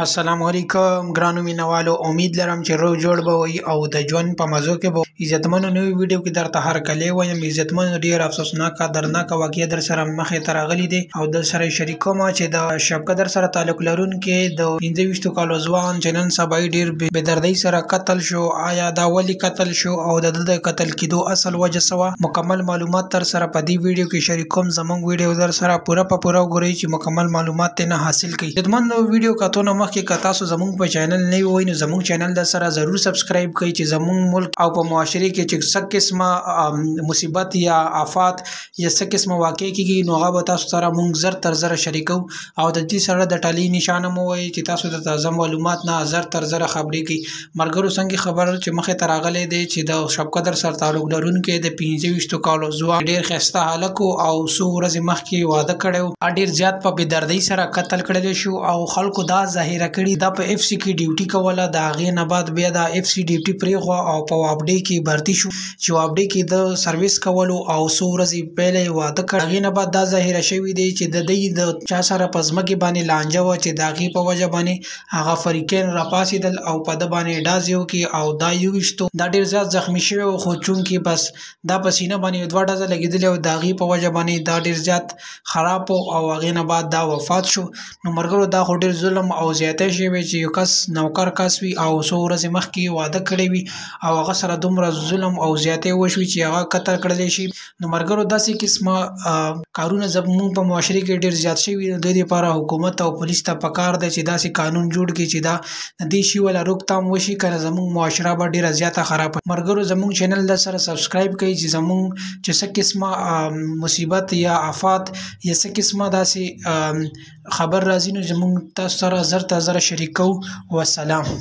السلام علیکم ګرانو مینوالو، امید لرم چې روغ جوړ به وئ او د ژوند په مزو کې به عزتمنو. نوې ویډیو کې درته هرکلی وایم عزتمنو. ډېر افسوسناکه درناکه واقعه در سره مخې ته راغلې دی او در سره یې شریکوم چې د شبکه در سره تعلق لرونکي د 25 کالو ځوان چې نن سبا یې ډېر بېدردۍ سره قتل شو. آیا دا ولې قتل شو او د ده د قتل کېدو اصل وجه څه وه؟ مکمل معلومات در سره په دې ویډیو کې شریکوم. زموږ ویډیو در سره پوره وګورئ چې مکمل معلومات ترې حاصل کړئ. عزتمنو، ویډیو کتو نه مخکې که تاسو زموږ په چینل نه وئ نو زموږ چینل در سره ضرور سبسکرایب کړئ چې زموږ ملک او په معاشرې کې چې څه قسمه مصیبت یا آفات یا څه قسمه واقع کېږي نو هغه به تاسو سره موږ زر تر زره شریکو او د دې سره د ټالۍ نشانه مو وایي چې تاسو د تازه معلومات نه زر تر زره خبرې کوي. ملګرو څنګه خبر چې مخې ته راغلی دی چې د شبکه در سره تعلق لرونکی د 25 کالو ځوان ډېر ښایسته هلک او څو ورځې مخکې واده کړی و، ډېر زیات په بېدردۍ سره قتل کړلی شو او خلکو دا ظاهره کړې دا په اف سی کې ډیوټي کوله. د هغې نه بعد بیا د اف سی ډیوټي پرېښوه او په وابډې کې بھرتي شو چې وابډې کې د سرویس کولو او څو ورځې پهله یې واده کړ. هغې نه بعد دا ظاهره شوې دی چې د دوی د چا سره په ځمکې باندې لانجه وه چې د هغې په وجه باندې هغه فریقین راپاڅېدل او په ده باندې ډاز یې وکړې او دا یې وویشتو. دا ډېر زیات زخمي شوی و خو چونکې بس دا په سینه باندې 2 ډزه لګېدلې او د هغې په وجه باندې دا ډېر زیات خراب و او هغې نه بعد دا وفات شو. نو ملګرو، دا خو ډېر ظلم او زیاتی شوی چې یو کس نوکر کس وي او څو ورځې مخکې واده کړی وي او هغه سره دومره ظلم او زیاتی وشوي چې هغه قتل کړلی شي. نو ملګرو، داسې قسمه کارونه زموږ په معاشرې کې ډېر زیات شوي. د دې لپاره حکومت او پولیس ته پکار دی چې داسې قانون جوړ کړي چې دا د دې شي والا روکتام وشي، که نه زموږ معاشره به ډېره زیاته خرابه. ملګرو، زموږ چینل در سره سبسکرایب کړئ چې زموږ چې څه قسمه مصیبت یا آفات یا څه قسمه داسې خبر راځي نو زموږ تاسو سره زر تر زره شریک کوو. والسلام.